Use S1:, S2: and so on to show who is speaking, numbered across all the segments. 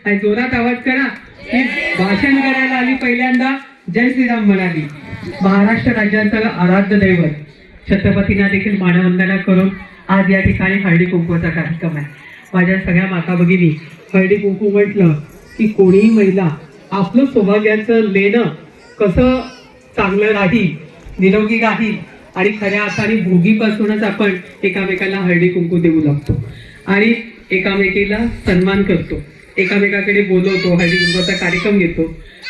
S1: आणि जोरात आवाज करा की भाषण करायला आली पहिल्यांदा जय श्रीराम म्हणाली. महाराष्ट्र राज्याचं आराध्य दैवत छत्रपतींना देखील मानवंदना करून आज या ठिकाणी हळदी कुंकूचा कार्यक्रम आहे. माझ्या सगळ्या माता भगिनी, हळदी कुंकू म्हटलं की कोणीही महिला आपलं सौभाग्याचं लेणं कसं चांगलं राहील, निरोगी राहील आणि खऱ्या अर्थाने भोगीपासूनच आपण एकामेकाला हळदी कुंकू देऊ लागतो आणि एकामेकीला सन्मान करतो, एकामेकाकडे बोलवतो, हळदी कुंकूचा कार्यक्रम घेतो.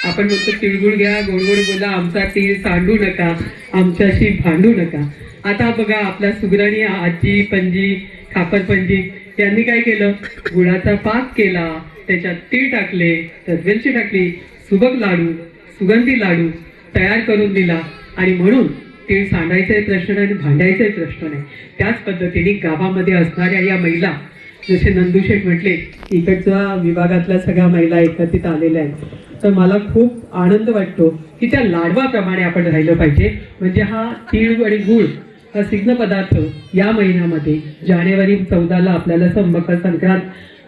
S1: आपण म्हणतो तिळगुळ घ्या, गोड गोड बोला, आमचा तीळ सांडू नका, आमच्याशी भांडू नका. आता बघा आपल्या सुगराणी आजी पणजी, खापर पणजी यांनी काय केलं, गुळाचा पाक केला, त्याच्यात तीळ टाकले, त्यात वेलची टाकली, सुबक लाडू, सुगंधी लाडू तयार करून दिला आणि म्हणून तीळ सांडायचाही प्रश्न नाही आणि भांडायचाही प्रश्न नाही. त्याच पद्धतीने गावामध्ये असणाऱ्या या महिला, जसे नंदूशेठ म्हटले, इकडच्या विभागातल्या सगळ्या महिला एकत्रित आलेल्या आहेत. तर मला खूप आनंद वाटतो की त्या लाडवाप्रमाणे आपण राहिलं पाहिजे. म्हणजे हा तीळ आणि गुळ हा सिग्न पदार्थ या महिन्यामध्ये जानेवारी 14ला आपल्याला मकर संक्रांत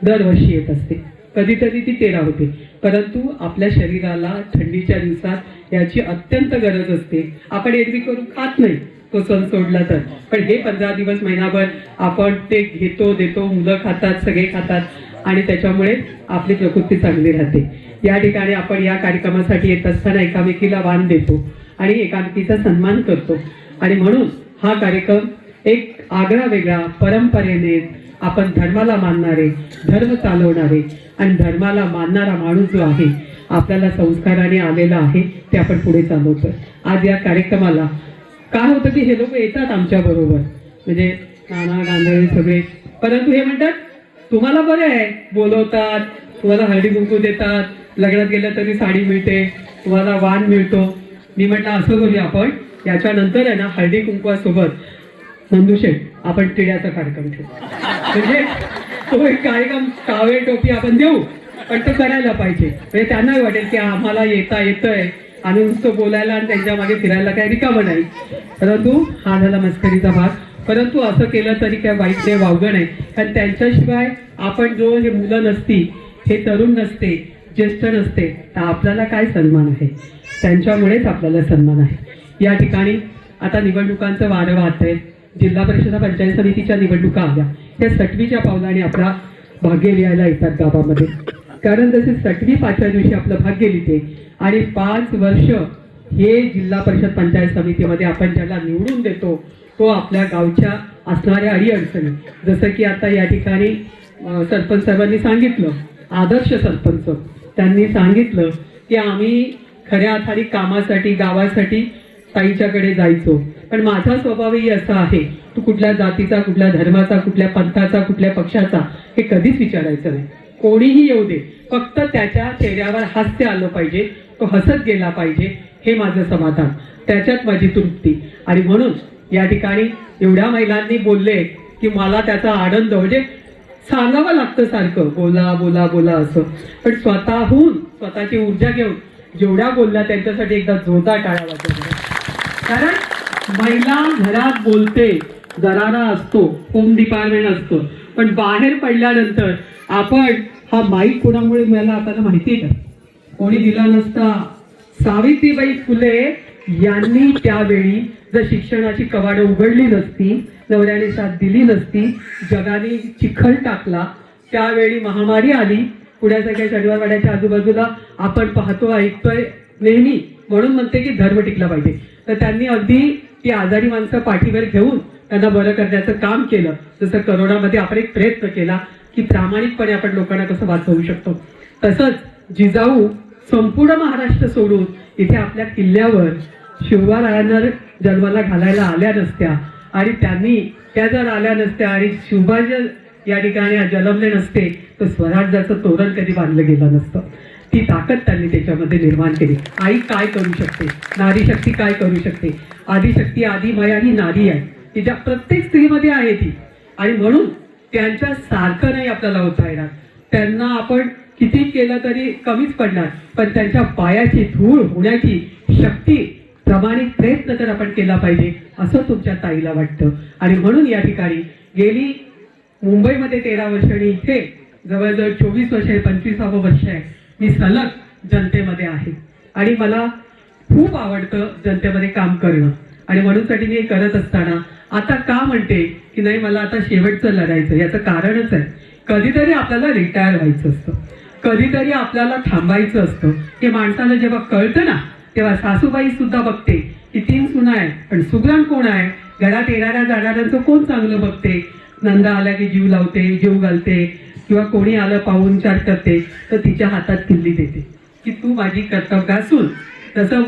S1: दरवर्षी येत असते. कधीतरी ती 13 होते, परंतु आपल्या शरीराला थंडीच्या दिवसात याची अत्यंत गरज असते. आपण एरवी करून खात नाही तो सण सोडला तर, पण हे 15 दिवस महिनाभर आपण ते घेतो देतो, मुलं खातात, सगळे खातात आणि त्याच्यामुळे आपली प्रकृती चांगली राहते. या ठिकाणी आपण या कार्यक्रमासाठी येत असताना एकामेकीला वाण देतो आणि एकामेकीचा सन्मान करतो आणि म्हणून हा कार्यक्रम एक आगळा वेगळा परंपरेने आपण धर्माला मानणारे, धर्म चालवणारे आणि धर्माला मानणारा माणूस जो आहे, आपल्याला संस्काराने आलेला आहे, ते आपण पुढे चालवतोय. आज या कार्यक्रमाला काय होतं की हे लोक येतात आमच्या बरोबर, म्हणजे नाना गांधळे सगळे, परंतु हे म्हणतात तुम्हाला बरं आहे, बोलवतात, तुम्हाला हळदी कुंकू देतात, लग्नात गेलं तरी साडी मिळते, तुम्हाला वाण मिळतो. मी म्हटलं असं करूया आपण याच्यानंतर आहे ना हळदी कुंकवासोबत नंदूशेठ आपण टिळ्याचा कार्यक्रम ठेवू. म्हणजे तो एक कार्यक्रम कावे टोपी आपण देऊ, पण तो करायला पाहिजे. म्हणजे त्यांनाही वाटेल की आम्हाला येतंय आणि नुसतं बोलायला आणि त्यांच्या मागे फिरायला काही रिकामं नाही. परंतु हा झाला मस्करीचा भाग. परंतु असं केलं तरी काय वाईट नाही, वावगं नाही. कारण त्यांच्याशिवाय आपण जो हे मुलं नसती, हे तरुण नसते, ज्येष्ठ नसते, तर आपल्याला काय सन्मान आहे, त्यांच्यामुळेच आपल्याला सन्मान आहे. या ठिकाणी आता निवडणुकांचं वारं वाहत आहे. जिल्हा परिषद पंचायत समितीच्या निवडणुका आल्या, त्या 6वीच्या पावलाने आपला भाग्य लिहायला येतात गावामध्ये. कारण जसे 6वी 5व्या दिवशी आपलं भाग्य लिहिते आणि 5 वर्ष हे जिल्हा परिषद पंचायत समितीमध्ये आपण ज्याला निवडून देतो तो आपल्या गावच्या असणाऱ्या अडीअडचणी, जसं की आता या ठिकाणी सरपंच साहेबांनी सांगितलं, आदर्श सरपंच त्यांनी सांगितलं की आम्ही खऱ्या अर्थाने कामासाठी गावासाठी ताईच्याकडे जायचो. पण माझा स्वभावही असा आहे, तू कुठल्या जातीचा, कुठल्या धर्माचा, कुठल्या पंथाचा, कुठल्या पक्षाचा हे कधीच विचारायचं नाही. कोणीही येऊ दे, फक्त त्याच्या चेहऱ्यावर हास्य आलं पाहिजे, तो हसत गेला पाहिजे, हे माझं समाधान, त्याच्यात माझी तृप्ती. आणि म्हणून या ठिकाणी एवढ्या महिलांनी बोलले की मला त्याचा आनंद, म्हणजे सांगावं लागतं सारखं बोला बोला बोला असं, पण स्वतःहून स्वतःची ऊर्जा घेऊन जेवढ्या बोलल्या त्यांच्यासाठी एकदा जोरदार टाळ्या वाजवल्या. कारण महिला घरात बोलते, दरारा असतो, होम डिपार्टमेंट असतो, पण बाहेर पडल्यानंतर आपण हा माईक कोणामुळे मिळाला आपल्याला माहिती आहे का? कोणी दिला नसता. सावित्रीबाई फुले यांनी त्यावेळी जर शिक्षणाची कवाडं उघडली नसती, नवऱ्याने साथ दिली नसती, जगाने चिखल टाकला, त्यावेळी महामारी आली, पुण्याच्या काही शनिवारवाड्याच्या आजूबाजूला आपण पाहतो ऐकतोय नेहमी, म्हणून म्हणते की धर्म टिकला पाहिजे. तर त्यांनी अगदी ती आजारी माणसं पाठीवर घेऊन त्यांना बरं करण्याचं काम केलं. जसं करोनामध्ये आपण एक प्रयत्न केला की प्रामाणिकपणे आपण लोकांना कसं वाचवू शकतो. तसंच जिजाऊ संपूर्ण महाराष्ट्र सोडून इथे आपल्या किल्ल्यावर शिवबारायांना जन्माला घालायला आल्या नसत्या आणि त्यांनी त्या जर आल्या नसत्या आणि शिवबा जर या ठिकाणी जन्मले नसते तर स्वराज्याचं तोरण कधी बांधलं गेलं नसतं. ती ताकद त्यांनी त्याच्यामध्ये निर्माण केली. आई काय करू शकते, नारी शक्ती काय करू शकते, आदिशक्ती आदिमाया ही नारी आहे, तिच्या प्रत्येक स्त्रीमध्ये आहे ती. आणि म्हणून त्यांच्या सारखं नाही आपल्याला होता येणार. त्यांना आपण किती केलं तरी कमीच पडणार, पण त्यांच्या पायाची धूळ होण्याची शक्ती प्रमाणित प्रयत्न तर आपण केला पाहिजे असं तुमच्या ताईला वाटतं. आणि म्हणून या ठिकाणी गेली मुंबईमध्ये 13 वर्षांनी इथे जवळजवळ 24 वर्ष आहे, 25वं वर्ष आहे मी सलग जनतेमध्ये आहे आणि मला खूप आवडतं जनतेमध्ये काम करणं. आणि म्हणूनसाठी मी हे करत असताना आता का म्हणते की नाही मला आता शेवटचं लढायचं, याचं कारणच आहे कधीतरी आपल्याला रिटायर व्हायचं असतं, कधीतरी आपल्याला थांबायचं असतं. हे माणसाला जेव्हा कळतं ना तेव्हा सासूबाई सुद्धा बघते की 3 सुना आहे पण सुग्रण कोण आहे, घरात येणाऱ्या जाणाऱ्यांचं कोण चांगलं बघते, नंदा आल्या की जीव लावते, जीव घालते, किंवा कोणी आलं पाहुणचार करते तर तिच्या हातात किल्ली देते की तू माझी कर्तव्यासून. तसं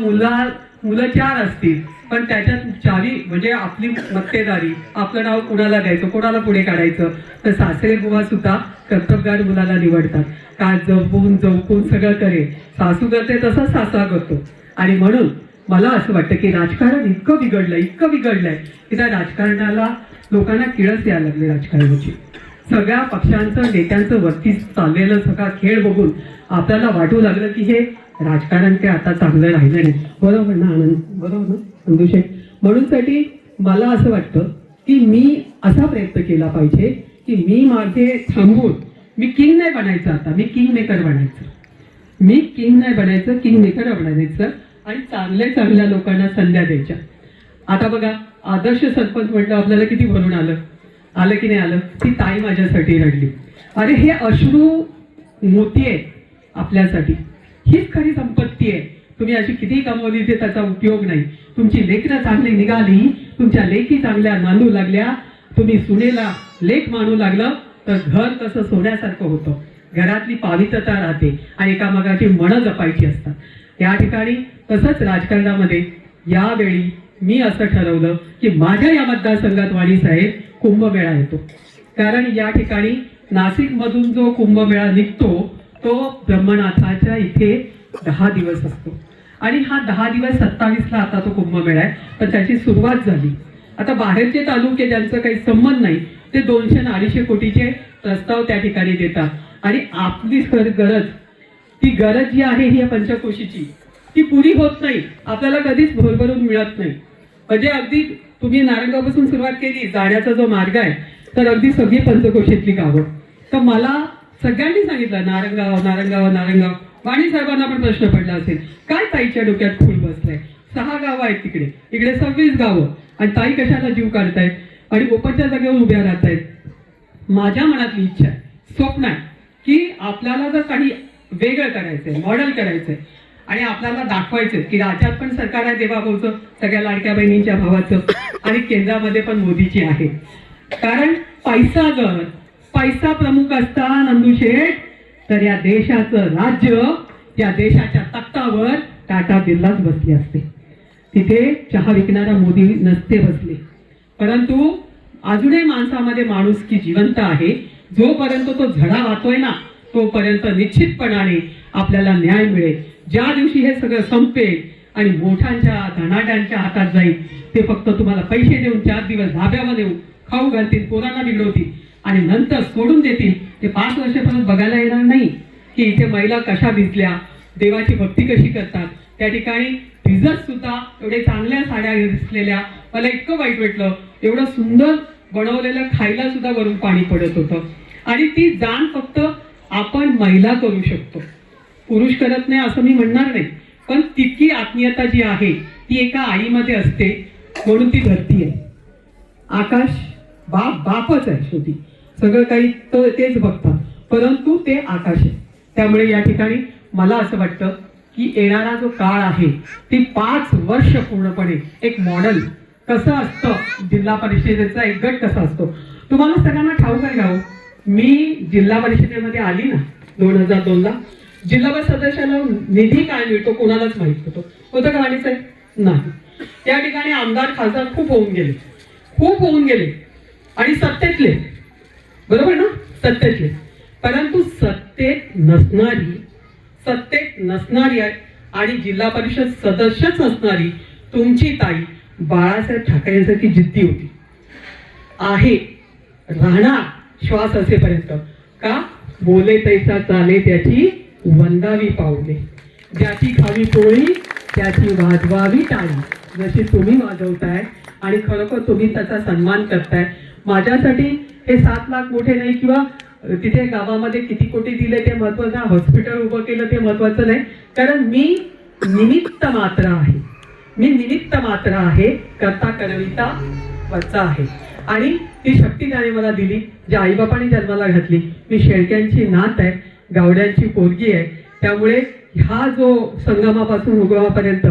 S1: मुलं 4 असतील पण त्याच्यात 4 म्हणजे आपली मक्तेदारी, आपलं नाव कोणाला द्यायचं, कोणाला पुढे काढायचं. तर सासरे बुवा सुद्धा कर्तबगार मुलाला निवडतात का जपून जवपून सगळं करेल. सासू करते तसंच सासरा करतो. आणि म्हणून मला असं वाटतं की राजकारण इतकं बिघडलंय की त्या राजकारणाला लोकांना किळस यायला लागले. राजकारणाची सगळ्या पक्षांचं नेत्यांचं वरती चाललेलं सगळा खेळ बघून आपल्याला वाटू लागलं की हे राजकारण ते आता चांगलं राहिलं नाही. बरोबर ना आनंद, बरोबर ना संदूशे? म्हणूनसाठी मला असं वाटतं की मी असा प्रयत्न केला पाहिजे की मी माझे थांबून मी किंग नाही बनायचं, आता मी किंग मेकर बनायचं. मी किंग नाही बनायचं, किंग मेकर बनायचं आणि चांगल्या लोकांना संध्या द्यायच्या. आता बघा आदर्श सरपंच म्हटलं आपल्याला किती भरून आलं की नाही आलं. ती ताई माझ्यासाठी रडली. अरे हे अश्रू मोती आहे आपल्यासाठी, हीच खरी संपत्ती आहे. तुम्ही अशी किती कमवली ते त्याचा उपयोग नाही. तुमची लेकरं चांगली निघाली, तुमच्या लेकी चांगल्या नांदू लागल्या, तुम्ही सुनेला लेक मानू लागलं तर घर कसं सोन्यासारखं होतं. घरातली पावित्रता राहते आणि एकामेकाची मनं जपायची असतात. या ठिकाणी तसंच राजकारणामध्ये यावेळी मी असं ठरवलं की माझ्या या मतदारसंघात वाणी साहेब कुंभमेळा येतो. कारण या ठिकाणी नाशिक मधून जो कुंभमेळा निघतो तो ब्रह्मनाथाच्या इथे 10 दिवस असतो आणि हा 10 दिवस 27ला आता तो कुंभमेळा आहे. पण त्याची सुरुवात झाली. आता बाहेरचे तालुके ज्यांचं काही संबंध नाही ते 200 आणि 250 कोटीचे प्रस्ताव त्या ठिकाणी देतात आणि आपली गरज, ती गरज जी आहे ही पंचकोशीची ती पुरी होत नाही, आपल्याला कधीच भरभरून मिळत नाही. म्हणजे अगदी तुम्ही नारंगापासून सुरुवात केली जाण्याचा जो मार्ग आहे तर अगदी सगळी पंचकोशीतली गावं. तर मला सगळ्यांनी सांगितलं नारंगाव. वाणी साहेबांना पण प्रश्न पडला असेल काय ताईच्या डोक्यात खूळ बसलाय. 6 गावं आहेत तिकडे, इकडे 26 गावं आणि ताई कशाला जीव काढतायत आणि ओपनच्या जागेवर उभ्या राहतायत. माझ्या मनातली इच्छा आहे, स्वप्न आहे की आपल्याला जर काही वेगळं करायचंय, मॉडेल करायचंय आणि आपल्याला दाखवायचं की राज्यात पण सरकार आहे देवाभाऊचं, सगळ्या लाडक्या बहिणींच्या भावाचं आणि केंद्रामध्ये पण मोदीची आहे. कारण पैसा प्रमुख असता नंदूशेठ तर या देशाचं राज्य, त्या देशाच्या तख्तावर टाटा बिर्लाच बसले असते. तिथे चहा विकणारा मोदी नसते बसले. परंतु अजूनही माणसामध्ये माणुसकी जिवंत आहे. जोपर्यंत तो झडा वाहतोय ना तोपर्यंत निश्चितपणाने आपल्याला न्याय मिळेल. ज्या दिवशी हे सगळं संपेल आणि मोठ्यांच्या धनाढ्यांच्या हातात जाईल ते फक्त तुम्हाला पैसे देऊन 4 दिवस धाब्यावर देऊन खाऊ घालतील, पोरांना बिघडवतील आणि नंतर सोडून देतील. ते 5 वर्षापर्यंत बघायला येणार नाही की इथे महिला कशा भिजल्या, देवाची भक्ती कशी करतात. त्या ठिकाणी भिजत सुद्धा एवढे चांगल्या साड्या दिसलेल्या, मला इतकं वाईट वाटलं. एवढं सुंदर बनवलेलं खायला सुद्धा वरून पाणी पडत होतं. आणि ती जाण फक्त आपण महिला करू शकतो, पुरुष करत नाही असं मी म्हणणार नाही. पण तितकी आत्मीयता जी आहे ती एका आईमध्ये असते. म्हणून ती धरती आहे, आकाश बापच आहे. शेवटी सगळं काही तर तेच बघतात, परंतु ते आकाश आहे. त्यामुळे या ठिकाणी मला असं वाटतं की येणारा जो काळ आहे ती 5 वर्ष पूर्णपणे एक मॉडेल कसं असतं, जिल्हा परिषदेचा एक गट कसा असतो तुम्हाला सगळ्यांना ठाऊक आहे गाव. मी जिल्हा परिषदेमध्ये आली ना 2002ला, जिल्हा परिषद सदस्याला निधी काय मिळतो कोणालाच माहित होतं का वाणीचं नाही. त्या ठिकाणी आमदार खासदार खूप होऊन गेले आणि सत्तेतले, बरोबर ना, सत्तेतले. परंतु सत्तेत नसणारी आणि जिल्हा परिषद सदस्यच असणारी तुमची ताई बाळासाहेब ठाकरेंसारखी जिद्दी होती, आहे, राहणार श्वास असेपर्यंत. का बोले तैसा चाले त्याची वंदावी पावले, ज्याची खावी पोळी त्याची वाजवावी टाळी. जशी तुम्ही वाजवताय आणि खरोखर तुम्ही त्याचा सन्मान करताय. माझ्यासाठी हे 7 लाख मोठे नाही किंवा तिथे गावामध्ये किती कोटी दिले ते महत्वाचं, हॉस्पिटल उभं केलं ते महत्वाचं नाही, कारण मी निमित्त मात्र आहे. मी निमित्त मात्र आहे, करता करविता वरचा आहे. आणि ती शक्ती त्याने मला दिली, ज्या आईबापाने जन्माला घातली. मी शेळक्यांची नात आहे, गावड्यांची पोरगी आहे. त्यामुळे हा जो संगमापासून उगमापर्यंत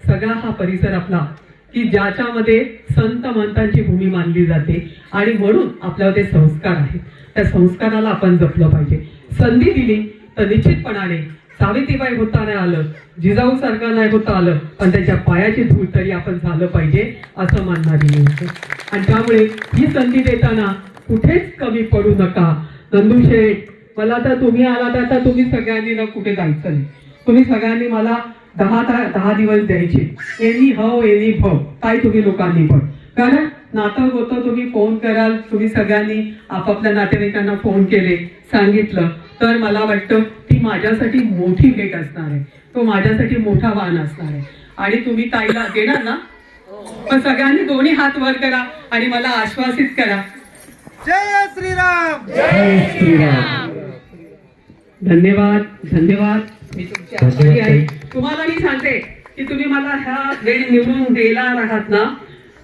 S1: सगळा हा परिसर आपला, की ज्याच्यामध्ये संत महंतांची भूमी मानली जाते, आणि म्हणून आपल्यावर ते संस्कार आहेत. त्या संस्काराला आपण जपलं पाहिजे. संधी दिली तर निश्चितपणाने सावित्रीबाई होता नाही आलं, जिजाऊ सारखं नाही होता आलं, पण त्यांच्या पायाची धूळ तरी आपण झालं पाहिजे असं मानणारी मी होतो. आणि त्यामुळे ही संधी देताना कुठेच कमी पडू नका. नंदूशेठ, मला तर तुम्ही आला तर आता तुम्ही सगळ्यांनी ना कुठे जायचं नाही. तुम्ही सगळ्यांनी मला 10 दिवस द्यायचे, एनी हव एनी भव, काय तुम्ही लोकांनी पण. कारण नातं होतं, तुम्ही फोन कराल, तुम्ही सगळ्यांनी आपापल्या नातेवाईकांना फोन केले, सांगितलं, तर मला वाटतं ती माझ्यासाठी मोठी भेट असणार आहे, तो माझ्यासाठी मोठा वाण असणार आहे. आणि तुम्ही ताईला देणार ना? पण सगळ्यांनी दोन्ही हात वर करा आणि मला आश्वासित करा.
S2: जय श्रीराम.
S1: जय श्रीराम. धन्यवाद, धन्यवाद. मी तुमची आभारी आहे. तुम्हाला मी सांगते की तुम्ही मला ह्या वेळ निवडून देणार आहात ना,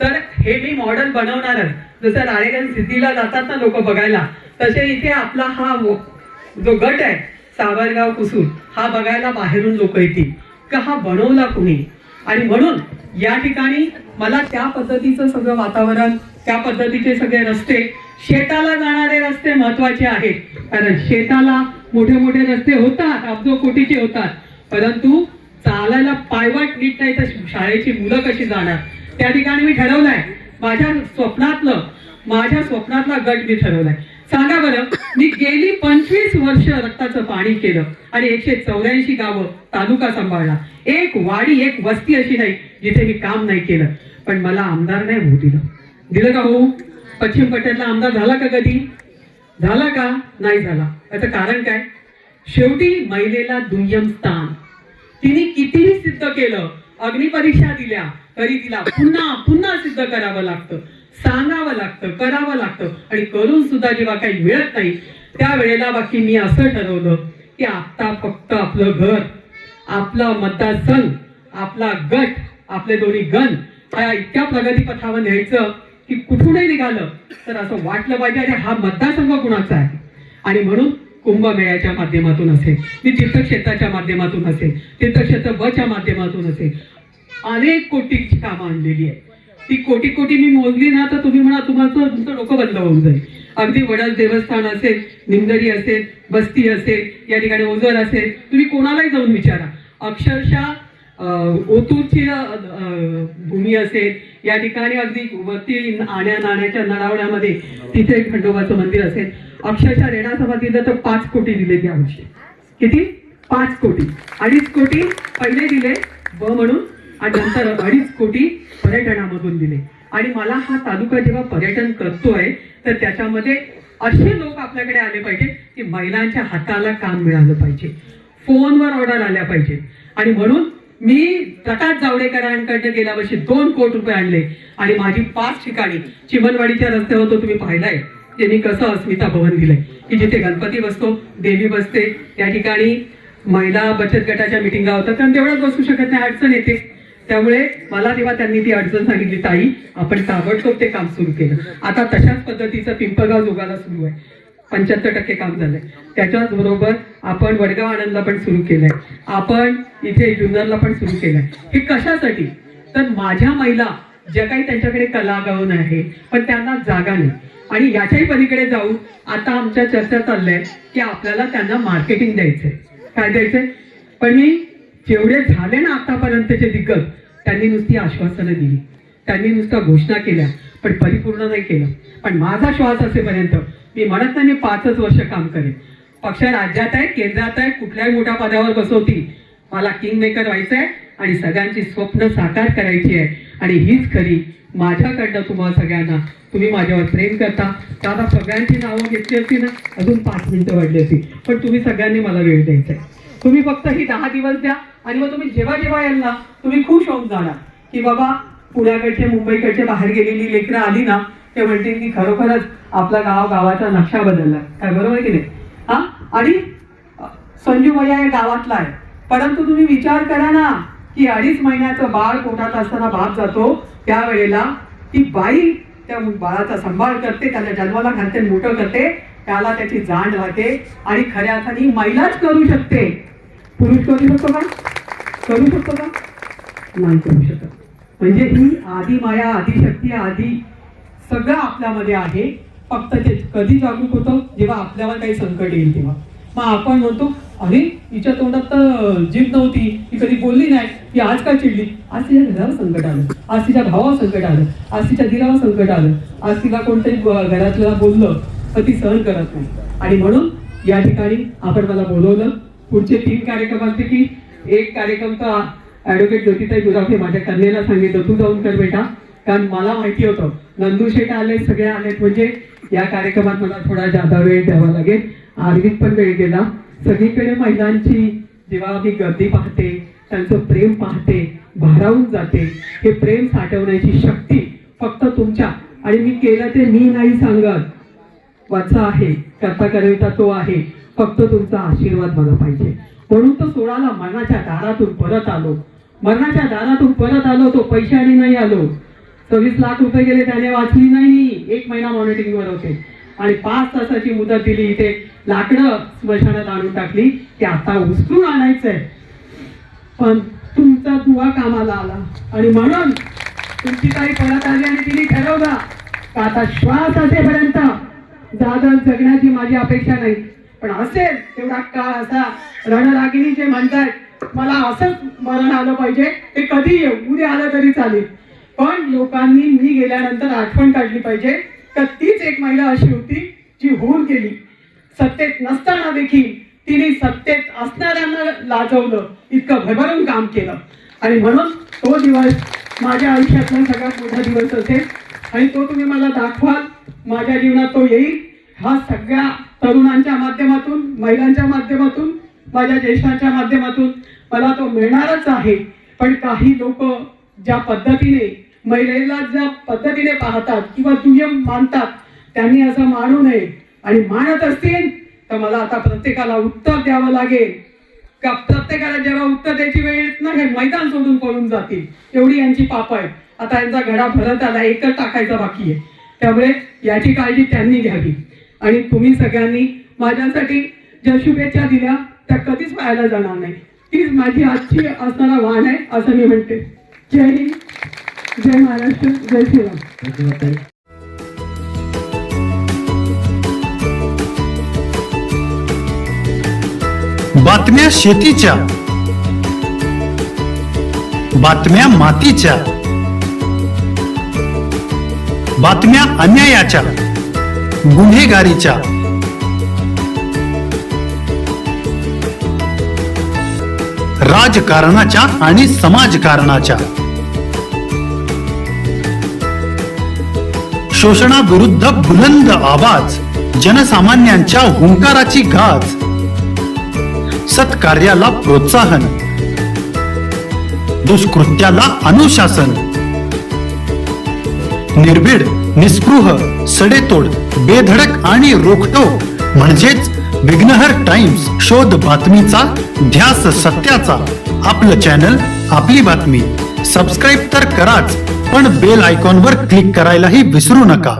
S1: तर हे मी मॉडेल बनवणारच. जसं राळेगण सिद्धीला जातात ना लोक बघायला, तसे इथे आपला हा जो गट आहे सावरगाव कुसूर, हा बघायला बाहेरून लोक येतील का हा बनवला कुणी. आणि म्हणून या ठिकाणी मला त्या पद्धतीचं सगळं वातावरण, त्या पद्धतीचे सगळे रस्ते, शेताला जाणारे रस्ते महत्वाचे आहेत. कारण शेताला मोठे मोठे रस्ते होतात, अब्जो कोटीचे होतात, परंतु चालायला पायवाट नीट नाही तर शाळेची मुलं कशी जाणार. त्या ठिकाणी मी ठरवलंय, माझ्या स्वप्नातला गट मी ठरवलाय. सांगा बरं, मी गेली 25 वर्ष रक्ताचं पाणी केलं आणि 184 गावं तालुका सांभाळला. एक वाडी, एक वस्ती अशी नाही जिथे मी काम नाही केलं. पण मला आमदार नाही होऊ दिलं का हो? पश्चिम पट्ट्यातला आमदार झाला का कधी? झाला का? नाही झाला. याचं कारण काय? शेवटी महिलेला दुय्यम स्थान. तिने कितीही सिद्ध केलं, अग्निपरीक्षा दिल्या, तरी तिला पुन्हा पुन्हा सिद्ध करावं लागतं, सांगावं लागतं, करावं लागतं. आणि करून सुद्धा जेव्हा काही मिळत नाही त्यावेळेला बाकी मी असं ठरवलं की आता फक्त आपलं घर, आपला मतदारसंघ, आपला गट, आपले दोन्ही गण हा इतक्या प्रगतीपथावर न्यायचं की कुठूनही निघालं तर असं वाटलं पाहिजे अरे हा मतदारसंघ कुणाचा आहे. आणि म्हणून कुंभमेळ्याच्या माध्यमातून असेल, मी तीर्थक्षेत्राच्या माध्यमातून असेल, तीर्थक्षेत्र बच्या माध्यमातून असेल, अनेक कोटीची कामं आणलेली आहे. ती कोटी कोटी मी मोजली ना तर तुम्ही म्हणा तुमचं डोकं बंद होऊन जाईल. अगदी वडाल देवस्थान असेल, निमदरी असेल, बस्ती असेल, या ठिकाणी ओझर असेल, तुम्ही कोणालाही जाऊन विचारा. अक्षरशः ओतूरची भूमी असेल, या ठिकाणी अगदी वरती आण्या नाण्याच्या नळावण्यामध्ये तिथे एक खंडोबाचं मंदिर असेल. अक्षरशः रेणा समाधीला तर 5 कोटी दिले त्या वर्षी. किती? 5 कोटी. 2.5 कोटी पहिले दिले ब म्हणून, आणि नंतर 2.5 कोटी पर्यटनामधून दिले. आणि मला हा तालुका जेव्हा पर्यटन करतोय तर त्याच्यामध्ये असे लोक आपल्याकडे आले पाहिजे की महिलांच्या हाताला काम मिळालं पाहिजे, फोनवर ऑर्डर आल्या पाहिजे. आणि म्हणून मी प्रकाश जावडेकरांकडनं गेल्या वर्षी 2 कोटी रुपये आणले. आणि माझी 5 ठिकाणी, चिमनवाडीच्या रस्त्यावर तो तुम्ही पाहिलाय त्यांनी कसं अस्मिता भवन दिलंय, की जिथे गणपती बसतो, देवी बसते, त्या ठिकाणी महिला बचत गटाच्या मिटिंगा होतात, कारण तेवढंच बसू शकत नाही, अडचण येते. त्यामुळे मला जेव्हा त्यांनी ती अडचण सांगितली, ताई आपण ताबडतोब ते काम सुरू केलं. आता तशाच पद्धतीचं पिंपळगाव जोगाला सुरू आहे, 75% काम झालंय. त्याच्याच बरोबर आपण वडगाव आनंदला पण सुरू केलंय, आपण इथे जुन्नरला पण सुरू केलंय. हे कशासाठी? तर माझ्या महिला ज्या काही त्यांच्याकडे कला गाऊन आहे पण त्यांना जागा नाही. आणि याच्याही पलीकडे जाऊन आता आमच्या चर्चा चालल्या की आपल्याला त्यांना मार्केटिंग द्यायचंय. काय द्यायचंय? पण मी जेवढे झाले ना आतापर्यंतचे दिग्गज, त्यांनी नुसती आश्वासनं दिली, त्यांनी नुसत्या घोषणा केल्या, पण परिपूर्ण नाही केलं. पण माझा श्वास असेपर्यंत मी म्हणत नाही मी 5च वर्ष काम करेन. पक्ष राज्यात आहे, केंद्रात आहे, कुठल्याही मोठ्या पदावर बसवतील, मला किंग मेकर व्हायचं आहे आणि सगळ्यांची स्वप्न साकार करायची आहे. आणि हीच खरी माझ्याकडनं तुम्हाला सगळ्यांना, तुम्ही माझ्यावर प्रेम करता. दादा सगळ्यांची नावं घेतली असती ना अजून 5 मिनिटं वाढली असती, पण तुम्ही सगळ्यांनी मला वेळ द्यायचा आहे. तुम्ही फक्त ही 10 दिवस द्या आणि मग तुम्ही जेव्हा जेव्हा याल ना तुम्ही खुश होऊन जाणार की बाबा पुण्याकडचे, मुंबईकडचे बाहेर गेलेली लेकरं आली ना ते म्हणतील की खरोखरच आपला गावाचा नक्षा बदलला. काय बरोबर आहे की नाही? हा, आणि संजू भैया या गावातला आहे, परंतु तुम्ही विचार करा ना की 2.5 महिन्याचं बाळ पोटात असताना बाप जातो, त्यावेळेला ती बाई त्या बाळाचा सांभाळ करते, त्याला जन्माला घालते, मोठं करते, त्याला त्याची जाण राहते आणि खऱ्या अर्थाने महिलाच करू शकते. पुरुष करू शकतो का? करू शकतो का? नाही करू शकत. म्हणजे ही आधी माया, आधी शक्ती, आधी सगळं आपल्यामध्ये आहे. फक्त ते कधी जागरूक होतं जेव्हा आपल्याला काही संकट येईल तेव्हा. मग आपण म्हणतो अरे हिच्या तोंडात तर जीभ नव्हती, ही कधी बोलली नाही, ही आज का चिडली? आज तिच्या घरावर संकट आलं, आज तिच्या भावावर संकट आलं, आज तिच्या दिरावर संकट आलं, आज तिला कोणतरी घरातल्याला बोललं तर ती सहन करत नाही. आणि म्हणून या ठिकाणी आपण मला बोलवलं. पुढचे 3 कार्यक्रमांपैकी एक कार्यक्रम तर ॲडव्होकेट ज्योतिताई दुराफे माझ्या कन्येला सांगितलं तू जाऊन कर बेटा, कारण मला माहिती होतं नंदू शेठ आले, सगळे आलेत, म्हणजे या कार्यक्रमात मला थोडा जादा वेळ द्यावा लागेल. आरवीत पण वेळ गेला. सगळीकडे महिलांची जेव्हा मी गर्दी पाहते, त्यांचं प्रेम पाहते, भारावून जाते. हे प्रेम साठवण्याची शक्ती फक्त तुमच्या, आणि मी केलं ते मी नाही सांगत, वाचा आहे, करता करता तो आहे, फक्त तुमचा आशीर्वाद मला पाहिजे. म्हणून तो 16ला मरणाच्या दारातून परत आलो. मरणाच्या दारातून परत आलो, तो पैशाने नाही आलो. 26 लाख रुपये गेले, त्याने वाचली नाही. 1 महिना मॉनिटरिंगवर होते आणि 5 तासाची मुदत दिली. इथे लाकडं स्मशानात आणून टाकली की आता उचलून आणायचंय, पण तुमचा दुवा कामाला आला. आणि म्हणून तुमची ताई परत आली आणि तिने ठरवलं का आता श्वास असेपर्यंत जाधव जगण्याची माझी अपेक्षा नाही, पण असेल तेवढा काळ असा रणरागिणी जे म्हणतायत मला असंच मरण आलं पाहिजे, ते कधी येऊ, उद्या आलं तरी चालेल, पण लोकांनी मी गेल्यानंतर आठवण काढली पाहिजे का तीच एक महिला अशी होती जी होऊन गेली. सत्तेत नसताना देखील तिने सत्तेत असणाऱ्यांना लाजवलं, इतकं भरभरून काम केलं. आणि म्हणून तो दिवस माझ्या आयुष्यातला सगळ्यात मोठा दिवस असेल आणि तो तुम्ही मला दाखवाल. माझ्या जीवनात तो येईल. हा सगळ्या तरुणांच्या माध्यमातून, महिलांच्या माध्यमातून, माझ्या ज्येष्ठांच्या माध्यमातून मला तो मिळणारच आहे. पण काही लोक ज्या पद्धतीने महिलेला ज्या पद्धतीने पाहतात किंवा दुय्यम मानतात, त्यांनी असं मानू नये. आणि मानत असतील तर मला आता प्रत्येकाला उत्तर द्यावं लागेल का प्रत्येकाला जेव्हा उत्तर द्यायची वेळ येत ना, हे मैदान सोडून पळून जातील, एवढी यांची पाप आहे. आता यांचा घडा भरत आला, एकच टाकायचा बाकी आहे. त्यामुळे याची काळजी त्यांनी घ्यावी. आणि तुम्ही सगळ्यांनी माझ्यासाठी ज्या शुभेच्छा दिल्या त्या कधीच व्हायला जाणार नाही. तीच माझी आजची असणारा वाण आहे असं मी म्हणते. जय हिंद, जय महाराष्ट्र, जय श्रीराम.
S3: बातम्या शेतीच्या, बातम्या मातीच्या, बातम्या अन्यायाच्या, गुन्हेगारीच्या, राजकारणाच्या आणि समाजकारणाच्या, शोषणाविरुद्ध बुलंद आवाज, जनसामान्यांच्या हुंकाराची गाज, सत्कार्याला प्रोत्साहन, दुष्कृत्याला अनुशासन, निर्भीड, निस्पृह, सडेतोड, बेधडक आणि रोखटोक म्हणजेच विघ्नहर टाइम्स. शोध बातमीचा, ध्यास सत्याचा. आपलं चॅनल, आपली बातमी. सबस्क्राईब तर कराच, पण बेल आयकॉनवर क्लिक करायलाही विसरू नका.